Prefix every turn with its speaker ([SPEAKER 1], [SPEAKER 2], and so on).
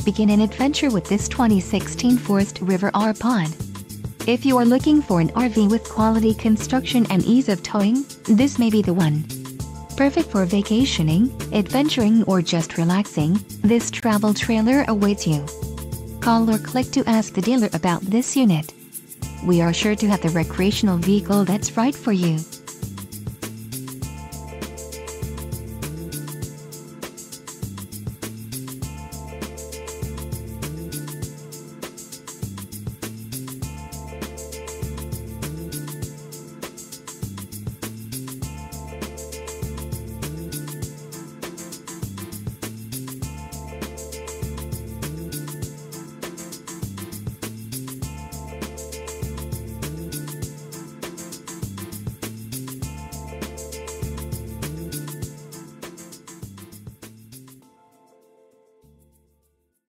[SPEAKER 1] begin an adventure with this 2016 Forest River R-Pod. If you are looking for an RV with quality construction and ease of towing, this may be the one. Perfect for vacationing, adventuring, or just relaxing, this travel trailer awaits you. Call or click to ask the dealer about this unit. We are sure to have the recreational vehicle that's right for you.